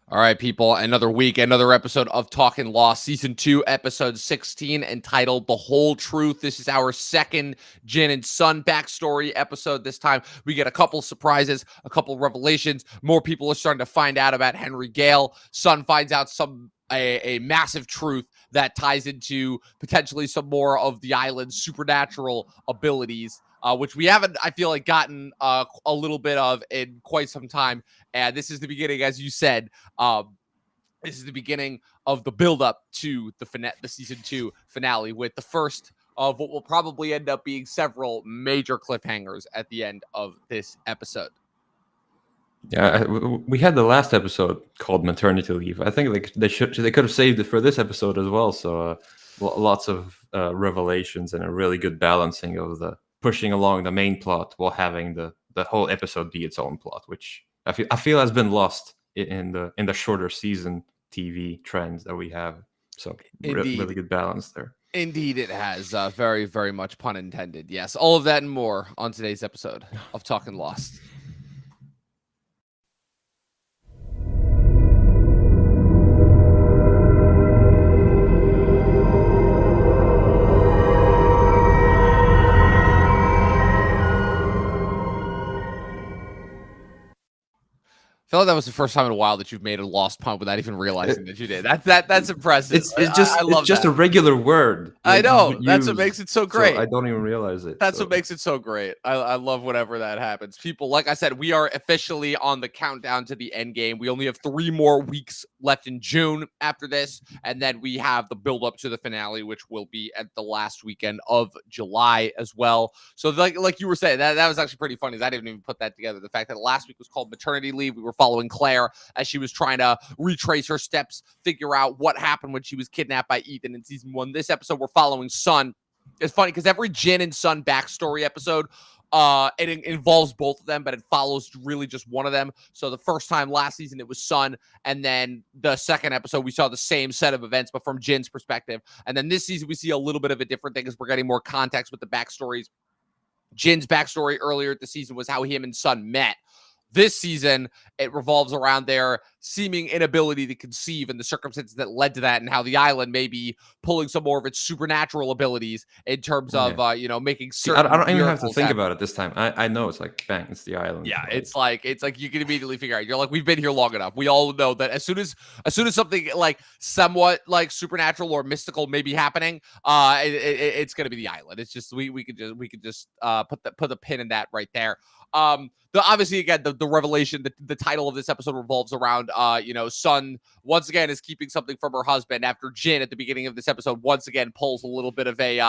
All right, people, another week, another episode of Talkin Lost, Season 2, Episode 16, entitled The Whole Truth. This is our second Jin and Sun backstory episode. This time, we get a couple surprises, a couple revelations. More people are starting to find out about Henry Gale. Sun finds out a massive truth that ties into potentially some more of the island's supernatural abilities, which we haven't, I feel like, gotten a little bit of in quite some time. And this is the beginning, as you said. This is the beginning of the build-up to the season 2 finale, with the first of what will probably end up being several major cliffhangers at the end of this episode. Yeah, we had the last episode called maternity leave. I think they could have saved it for this episode as well. So lots of revelations and a really good balancing of the pushing along the main plot while having the whole episode be its own plot, which I feel has been lost in the shorter season TV trends that we have. So really good balance there. Indeed, it has. Very, very much pun intended. Yes, all of that and more on today's episode of Talkin Lost. I feel like that was the first time in a while that you've made a lost pun without even realizing that you did. That's impressive. It's just a regular word. I know. That's what makes it so great. So I don't even realize it. That's what makes it so great. I love whenever that happens. People, like I said, we are officially on the countdown to the end game. We only have 3 more weeks left in June after this, and then we have the build up to the finale, which will be at the last weekend of July as well. So like you were saying, that was actually pretty funny. I didn't even put that together. The fact that last week was called maternity leave. We were following Claire as she was trying to retrace her steps, figure out what happened when she was kidnapped by Ethan in season 1. This episode, we're following Sun. It's funny because every Jin and Sun backstory episode, it involves both of them, but it follows really just one of them. So the first time last season, it was Sun. And then the second episode, we saw the same set of events, but from Jin's perspective. And then this season, we see a little bit of a different thing because we're getting more context with the backstories. Jin's backstory earlier this season was how him and Sun met. This season, it revolves around their seeming inability to conceive and the circumstances that led to that, and how the island may be pulling some more of its supernatural abilities in terms of, making certain. I don't even have to think about it this time. I know it's like, bang, it's the island. Yeah, it's like you can immediately figure out. You're like, we've been here long enough. We all know that as soon as something like somewhat like supernatural or mystical may be happening, it's going to be the island. It's just we could just put the pin in that right there. Obviously, again, the revelation, the title of this episode revolves around, Sun once again is keeping something from her husband after Jin at the beginning of this episode once again pulls a little bit of an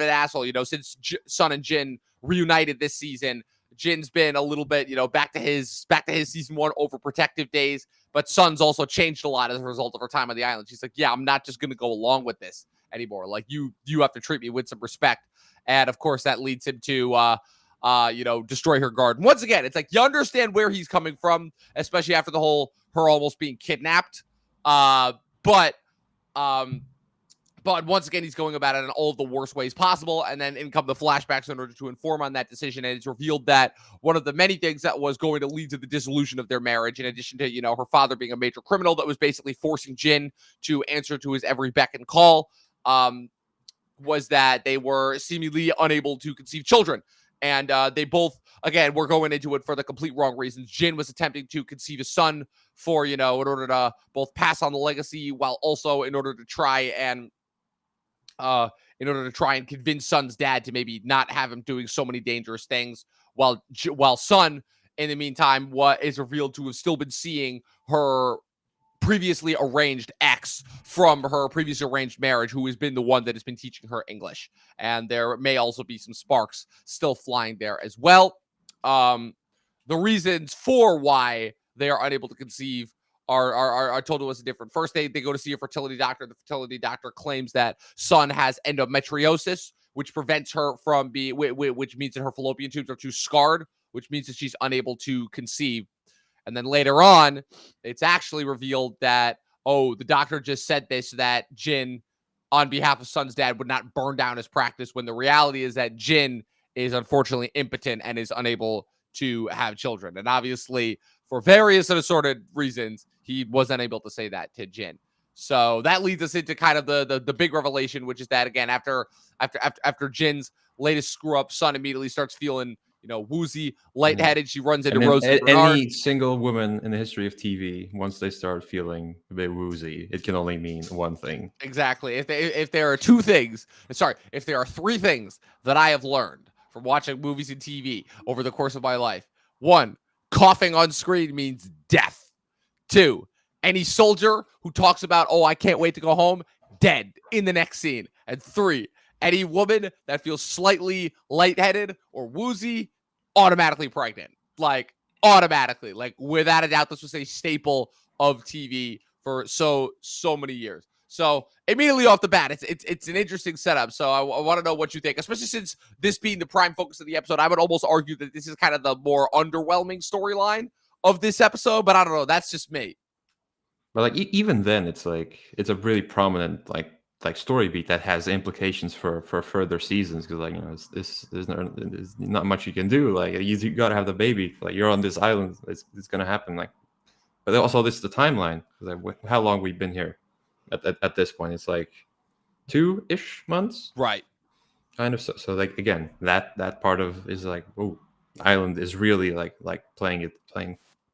asshole. Since Sun and Jin reunited this season, Jin's been a little bit, back to his season 1 overprotective days, but Sun's also changed a lot as a result of her time on the island. She's like, yeah, I'm not just going to go along with this anymore. Like, you have to treat me with some respect. And of course, that leads him to, destroy her garden. Once again, it's like you understand where he's coming from, especially after her almost being kidnapped. But once again, he's going about it in all of the worst ways possible. And then in come the flashbacks in order to inform on that decision. And it's revealed that one of the many things that was going to lead to the dissolution of their marriage, in addition to, her father being a major criminal that was basically forcing Jin to answer to his every beck and call, was that they were seemingly unable to conceive children. And they both, again, were going into it for the complete wrong reasons. Jin was attempting to conceive a son for, in order to both pass on the legacy, while also in order to try and convince Sun's dad to maybe not have him doing so many dangerous things. While Sun, in the meantime, what is revealed to have still been seeing her previously arranged ex from her previously arranged marriage, who has been the one that has been teaching her English. And there may also be some sparks still flying there as well. The reasons for why they are unable to conceive are told to us different. First, they go to see a fertility doctor. The fertility doctor claims that Sun has endometriosis, which prevents her from being, which means that her fallopian tubes are too scarred, which means that she's unable to conceive. And then later on, it's actually revealed that, the doctor just said this, that Jin, on behalf of Sun's dad, would not burn down his practice, when the reality is that Jin is unfortunately impotent and is unable to have children. And obviously, for various assorted reasons, he was unable to say that to Jin. So that leads us into kind of the big revelation, which is that again, after Jin's latest screw up, Sun immediately starts feeling, woozy, lightheaded. She runs into And then Rose and Bernard. any single woman in the history of TV, once they start feeling a bit woozy, it can only mean one thing. Exactly. If there are if there are three things that I have learned from watching movies and TV over the course of my life: one, coughing on screen means death. Two, any soldier who talks about, oh, I can't wait to go home, dead in the next scene. And three, any woman that feels slightly lightheaded or woozy, automatically pregnant. Like, automatically. Like, without a doubt, this was a staple of TV for so many years. So immediately off the bat, it's an interesting setup. So I want to know what you think, especially since this being the prime focus of the episode. I would almost argue that this is kind of the more underwhelming storyline of this episode, but I don't know. That's just me. But like even then, it's like it's a really prominent like story beat that has implications for further seasons because like there's not much you can do. Like you got to have the baby. Like you're on this island, it's gonna happen. Like, but also this is the timeline. Like how long we've been here at this point? It's like 2-ish months, right? Kind of. So like again, that part of is like, oh, island is really like playing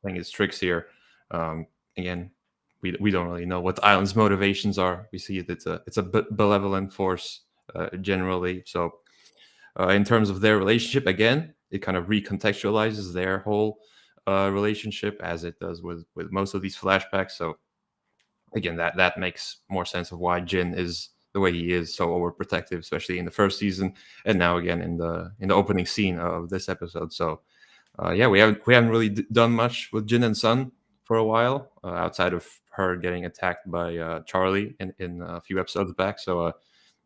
its tricks here. Again, we don't really know what the island's motivations are. We see it's a benevolent force generally. So in terms of their relationship, again, it kind of recontextualizes their whole relationship as it does with most of these flashbacks. So again, that makes more sense of why Jin is the way he is, so overprotective, especially in the first season, and now again in the opening scene of this episode. So yeah, we haven't really done much with Jin and Sun for a while, outside of her getting attacked by Charlie in a few episodes back. So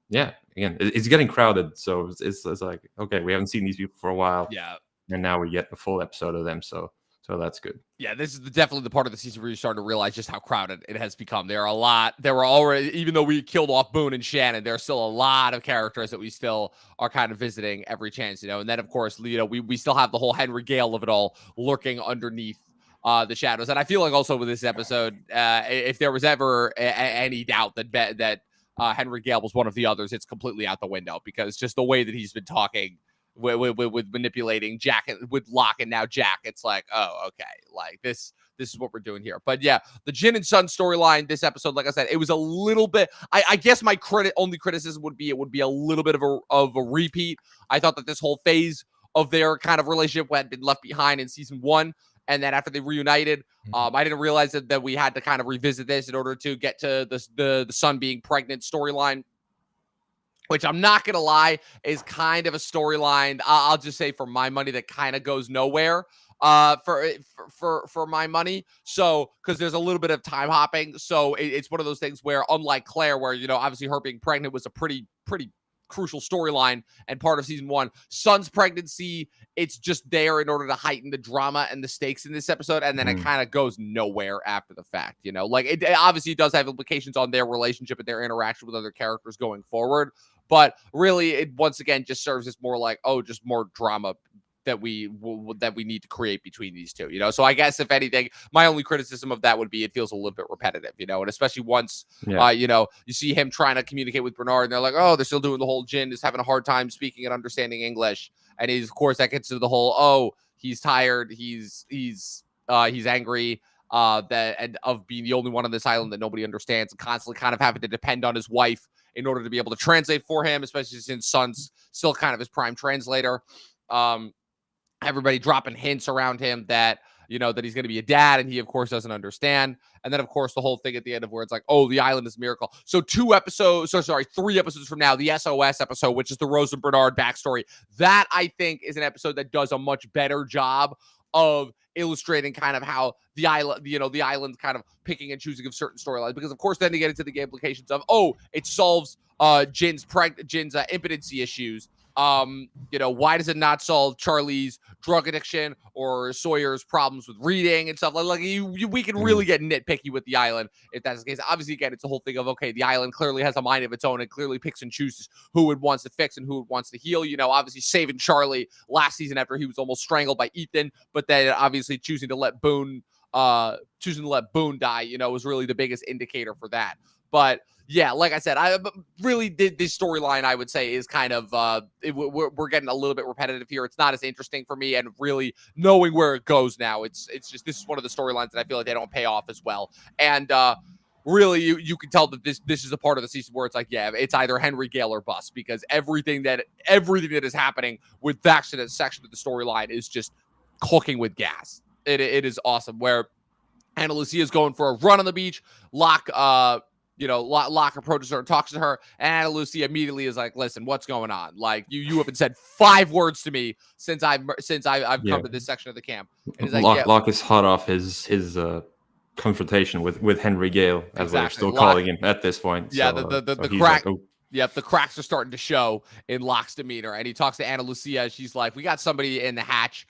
yeah, again, it's getting crowded. So it's like, okay, we haven't seen these people for a while. Yeah. And now we get a full episode of them. So that's good. Yeah, this is definitely the part of the season where you start to realize just how crowded it has become. There were already, even though we killed off Boone and Shannon, there are still a lot of characters that we still are kind of visiting every chance, And then, of course, we still have the whole Henry Gale of it all lurking underneath the shadows. And I feel like also with this episode, if there was ever any doubt that Henry Gale was one of the others, it's completely out the window because just the way that he's been talking with manipulating Jack, with Locke and now Jack, it's like, oh, okay, like this is what we're doing here. But yeah, the Jin and Sun storyline this episode, like I said, it was a little bit, I guess my only criticism would be it would be a little bit of a repeat. I thought that this whole phase of their kind of relationship had been left behind in season 1, and then after they reunited, I didn't realize that we had to kind of revisit this in order to get to the Sun being pregnant storyline, which I'm not going to lie is kind of a storyline, I'll just say for my money, that kind of goes nowhere for my money. So, because there's a little bit of time hopping. So it's one of those things where, unlike Claire, where, obviously her being pregnant was a pretty crucial storyline and part of season 1. Sun's pregnancy, it's just there in order to heighten the drama and the stakes in this episode, and then it kind of goes nowhere after the fact. Like it obviously does have implications on their relationship and their interaction with other characters going forward, but really it once again just serves as more like, oh, just more drama that we need to create between these two, So I guess if anything, my only criticism of that would be it feels a little bit repetitive, and especially once, you see him trying to communicate with Bernard, and they're like, oh, they're still doing the whole Jin is having a hard time speaking and understanding English, and of course that gets to the whole, oh, he's tired, he's angry, that and of being the only one on this island that nobody understands, and constantly kind of having to depend on his wife in order to be able to translate for him, especially since Sun's still kind of his prime translator. Everybody dropping hints around him that, that he's going to be a dad, and he, of course, doesn't understand. And then, of course, the whole thing at the end of where it's like, oh, the island is a miracle. So 3 episodes from now, the SOS episode, which is the Rose and Bernard backstory, that, I think, is an episode that does a much better job of illustrating kind of how the island, the island's kind of picking and choosing of certain storylines. Because, of course, then they get into the implications of, oh, it solves Jin's impotency issues. Why does it not solve Charlie's drug addiction or Sawyer's problems with reading and stuff like we can really get nitpicky with the island if that's the case. Obviously, again, it's a whole thing of, okay, the island clearly has a mind of its own and clearly picks and chooses who it wants to fix and who it wants to heal. Obviously saving Charlie last season after he was almost strangled by Ethan, but then obviously choosing to let Boone die, was really the biggest indicator for that. But yeah, like I said, I really did this storyline, I would say, is kind of we're getting a little bit repetitive here. It's not as interesting for me, and really knowing where it goes now, it's just, this is one of the storylines that I feel like they don't pay off as well. And really, you can tell that this is a part of the season where it's like, yeah, it's either Henry Gale or bust, because everything that is happening with that section of the storyline is just cooking with gas. It is awesome. Where Ana Lucia is going for a run on the beach, Locke Locke approaches her and talks to her, and Ana Lucia immediately is like, listen, what's going on? Like, you haven't said 5 words to me since I've come to this section of the camp. And he's like, Locke is hot off his confrontation with Henry Gale, as we're still calling him at this point. Yeah, so, the crack. Like, yep, the cracks are starting to show in Locke's demeanor, and he talks to Ana Lucia. She's like, we got somebody in the hatch.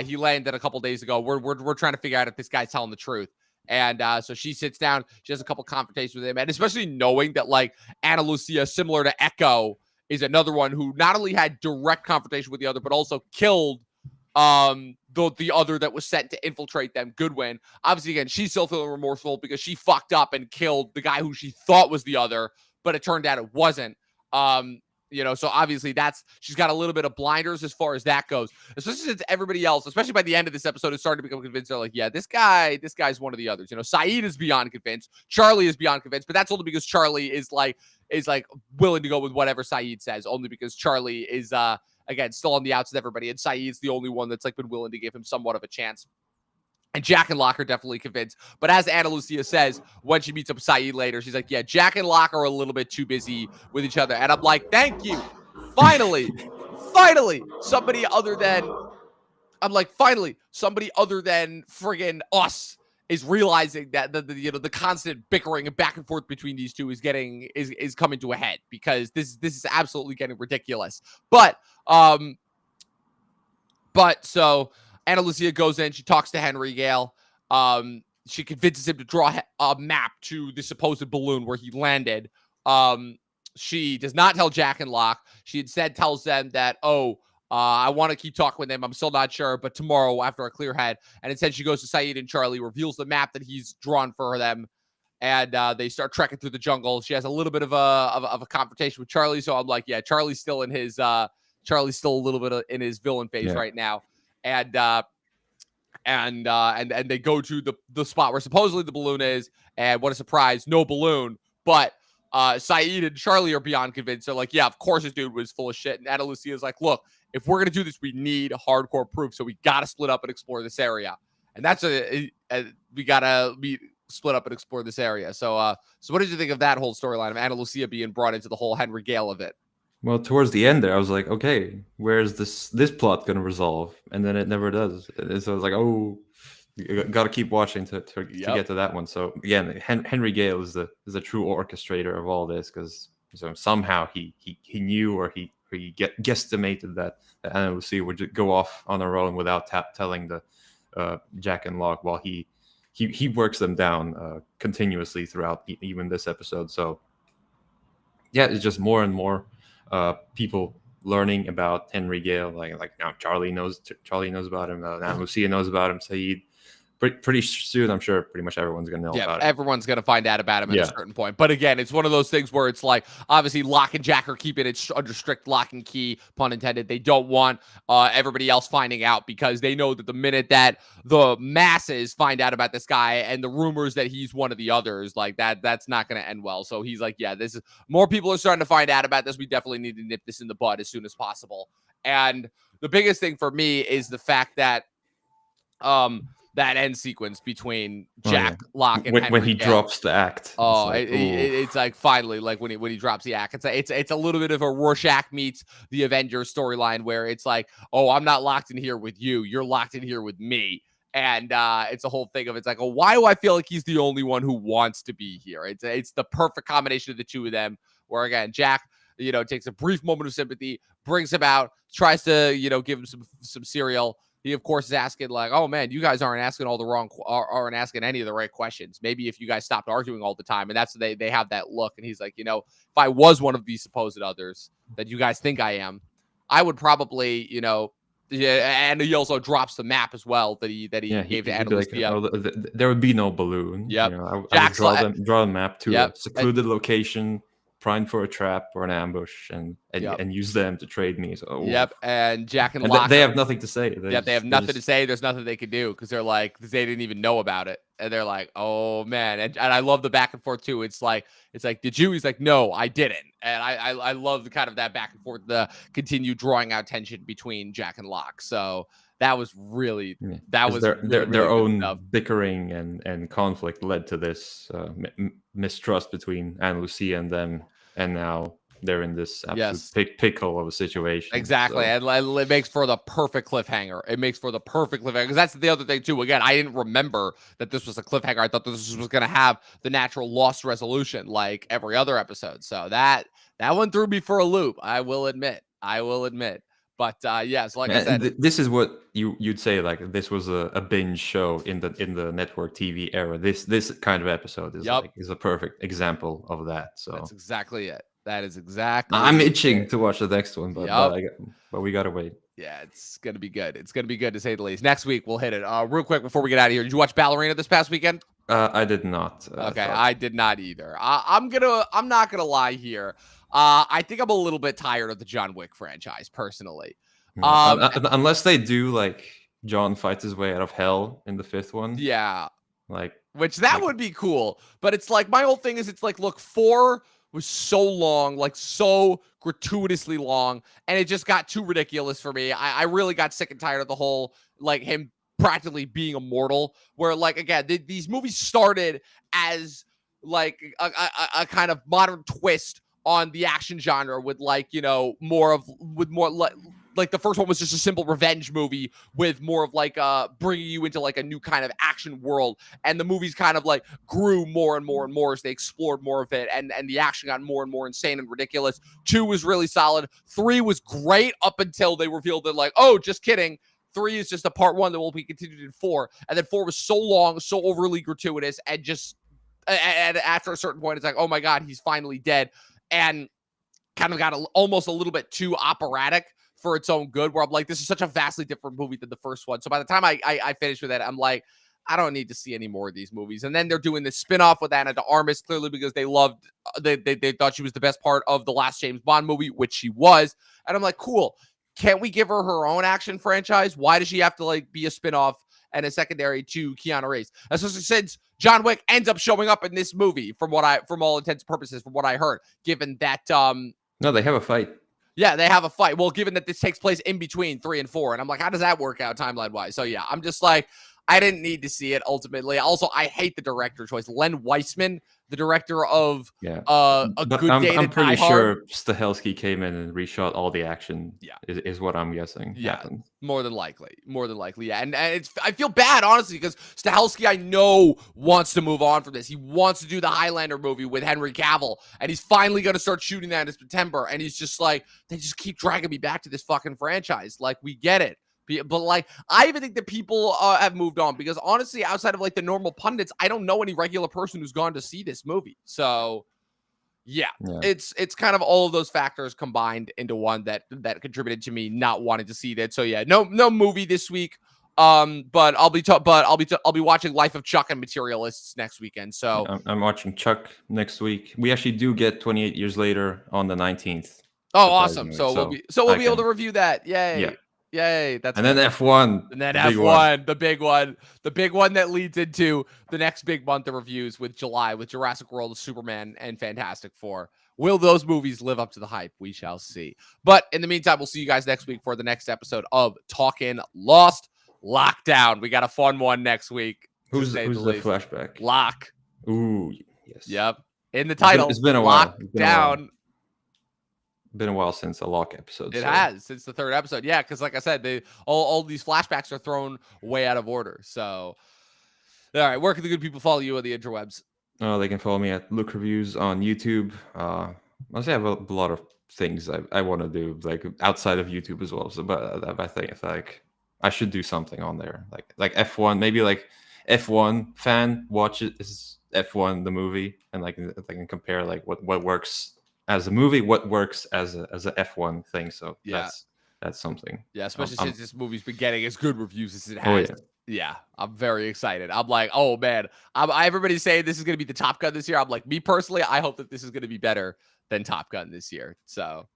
He landed a couple days ago. We're trying to figure out if this guy's telling the truth. And so she sits down. She has a couple confrontations with him, and especially knowing that, like, Ana Lucia, similar to Echo, is another one who not only had direct confrontation with the other, but also killed the other that was sent to infiltrate them, Goodwin. Obviously, again, she's still feeling remorseful because she fucked up and killed the guy who she thought was the other, but it turned out it wasn't. So obviously she's got a little bit of blinders as far as that goes, especially since everybody else, especially by the end of this episode, is starting to become convinced. They're like, yeah, this guy's one of the others. Sayid is beyond convinced. Charlie is beyond convinced, but that's only because Charlie is like willing to go with whatever Sayid says, only because Charlie is, again, still on the outs with everybody, and Sayid's the only one that's like been willing to give him somewhat of a chance. And Jack and Locke are definitely convinced. But as Ana Lucia says, when she meets up with Sayid later, she's like, yeah, Jack and Locke are a little bit too busy with each other. And I'm like, thank you. Finally, somebody other than friggin' us is realizing that the constant bickering and back and forth between these two is coming to a head, because this is absolutely getting ridiculous. But so Ana Lucia goes in. She talks to Henry Gale. She convinces him to draw a map to the supposed balloon where he landed. She does not tell Jack and Locke. She instead tells them that, I want to keep talking with him. I'm still not sure, but tomorrow after a clear head. And instead she goes to Sayid and Charlie, reveals the map that he's drawn for them, and they start trekking through the jungle. She has a little bit of a confrontation with Charlie, so I'm like, yeah, Charlie's still a little bit in his villain phase right now. And they go to the spot where supposedly the balloon is, and what a surprise, no balloon. But Sayid and Charlie are beyond convinced. They're like, yeah, of course this dude was full of shit. And Ana Lucia is like, look, if we're gonna do this, we need hardcore proof, so we gotta split up and explore this area. And that's we gotta split up and explore this area. So what did you think of that whole storyline of Ana Lucia being brought into the whole Henry Gale of it? Well, towards the end there, I was like, okay, where's this plot going to resolve? And then it never does. And so I was like, oh, you got to keep watching to get to that one. So again, Henry Gale is the true orchestrator of all this, because somehow he knew, or he guesstimated that Ana Lucia would go off on her own without telling the Jack and Locke, while he works them down continuously throughout even this episode. So yeah, it's just more and more people learning about Henry Gale. Like now Charlie knows about him. Now Lucia knows about him. Sayid. Pretty soon, I'm sure pretty much everyone's going to know about him. Everyone's going to find out about him at a certain point. But again, it's one of those things where it's like, obviously, Locke and Jack are keeping it under strict lock and key, pun intended. They don't want everybody else finding out, because they know that the minute that the masses find out about this guy and the rumors that he's one of the others, like that's not going to end well. So he's like, yeah, this is more people are starting to find out about this. We definitely need to nip this in the bud as soon as possible. And the biggest thing for me is the fact that that end sequence between Jack, Locke, and Henry when he Gale drops the act. It's like finally, like when he drops the act. It's a little bit of a Rorschach meets the Avengers storyline, where it's like, oh, I'm not locked in here with you. You're locked in here with me. And it's a whole thing of, it's like, oh, why do I feel like he's the only one who wants to be here? It's the perfect combination of the two of them, where again, Jack takes a brief moment of sympathy, brings him out, tries to, give him some cereal. He, of course, is asking like, "Oh man, you guys aren't asking aren't asking any of the right questions. Maybe if you guys stopped arguing all the time." And that's they have that look. And he's like, if I was one of these supposed others that you guys think I am, I would probably, yeah. And he also drops the map as well that he gave to Ana like, Lucia. there would be no balloon. Yep. I would draw a map to Yep. a secluded location, prime for a trap or an ambush, and use them to trade me. So, yep. And Jack and Locke, they have nothing to say. They have nothing to say. There's nothing they can do because they're like, they didn't even know about it, and they're like, oh man. And I love the back and forth too. It's like, did you? He's like, no, I didn't. And I love the kind of that back and forth, the continued drawing out tension between Jack and Locke. So that was really their own bickering and conflict led to this mistrust between Ana Lucia and them, and now they're in this absolute pickle of a situation. Exactly. So. And it makes for the perfect cliffhanger. Because that's the other thing too. Again, I didn't remember that this was a cliffhanger. I thought this was going to have the natural lost resolution like every other episode. So that one threw me for a loop. I will admit. But yes, like I said, this is what you'd say. Like this was a binge show in the network TV era. This kind of episode is a perfect example of that. So that's exactly it. That is exactly. I'm itching to watch the next one, but we gotta wait. Yeah, it's gonna be good. It's gonna be good to say the least. Next week we'll hit it. Real quick before we get out of here, did you watch Ballerina this past weekend? I did not. Okay, I did not either. I'm not gonna lie here. I think I'm a little bit tired of the John Wick franchise personally. Unless they do like John fights his way out of hell in the fifth one. Yeah, which would be cool. But it's like my whole thing is it's like, look, 4 was so long, like so gratuitously long, and it just got too ridiculous for me. I really got sick and tired of the whole like him practically being immortal. Where like again, these movies started as like a kind of modern twist on the action genre with like more like the first one was just a simple revenge movie with more of like bringing you into like a new kind of action world, and the movies kind of like grew more and more and more as they explored more of it, and the action got more and more insane and ridiculous. 2 was really solid. 3 was great up until they revealed that like, oh, just kidding, 3 is just a part 1 that will be continued in 4, and then 4 was so long, so overly gratuitous, and just and after a certain point it's like, oh my god, he's finally dead, and kind of got almost a little bit too operatic for its own good, where I'm like, this is such a vastly different movie than the first one. So by the time I finished with it, I'm like, I don't need to see any more of these movies. And then they're doing this spinoff with Ana de Armas, clearly because they loved, they thought she was the best part of the last James Bond movie, which she was. And I'm like, cool. Can't we give her own action franchise? Why does she have to like be a spinoff and a secondary to Keanu Reeves? Especially since John Wick ends up showing up in this movie, from all intents and purposes, from what I heard, given that, no, they have a fight. Yeah, they have a fight. Well, given that this takes place in between 3 and 4, and I'm like, how does that work out timeline-wise? So yeah, I'm just like, I didn't need to see it ultimately. Also, I hate the director choice. Len Weissman, the director of A Good Day to I'm pretty Die Hard. sure Stahelski came in and reshot all the action. Yeah, is what I'm guessing. Yeah, happened. more than likely. Yeah, and I feel bad honestly because Stahelski, I know, wants to move on from this. He wants to do the Highlander movie with Henry Cavill, and he's finally going to start shooting that in September. And he's just like, they just keep dragging me back to this fucking franchise. Like, we get it. But like, I even think that people have moved on, because honestly, outside of like the normal pundits, I don't know any regular person who's gone to see this movie. So yeah. It's kind of all of those factors combined into one that contributed to me not wanting to see that. So yeah, no movie this week. But I'll be watching Life of Chuck and Materialists next weekend. So I'm watching Chuck next week. We actually do get 28 Years Later on the 19th. Oh, awesome! So we'll be able to review that. Yay! Yeah. Yay, that's and then F1. And then F1, the big one that leads into the next big month of reviews with July, with Jurassic World, Superman, and Fantastic Four. Will those movies live up to the hype? We shall see. But in the meantime, we'll see you guys next week for the next episode of Talkin' Lost Lockdown. We got a fun one next week. Who's the flashback? Locke. Ooh, yes. Yep. In the title, it's been a while. Lockdown. Been a while since a Locke episode. It has, since the 3rd episode. Yeah, because like I said, all these flashbacks are thrown way out of order. So, all right, where can the good people follow you on the interwebs? They can follow me at Look Reviews on YouTube. Honestly, I have a lot of things I want to do, like outside of YouTube as well. So, but I think like I should do something on there, like F1, maybe like F1 fan watches F1 the movie, and like I can compare like what works as a movie, what works as a F1 thing. So Yeah. that's something. Yeah, especially since this movie's been getting as good reviews as it Oh has. yeah. Yeah, I'm very excited. I'm like, oh man, everybody's saying this is going to be the Top Gun this year. I'm like, me personally, I hope that this is going to be better than Top Gun this year. So,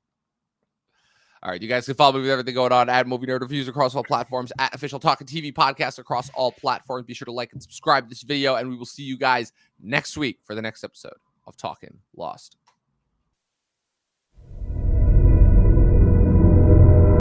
all right, you guys can follow me with everything going on at Movie Nerd Reviews across all platforms, at Official Talkin TV Podcast across all platforms. Be sure to like and subscribe to this video, and we will see you guys next week for the next episode of Talkin Lost.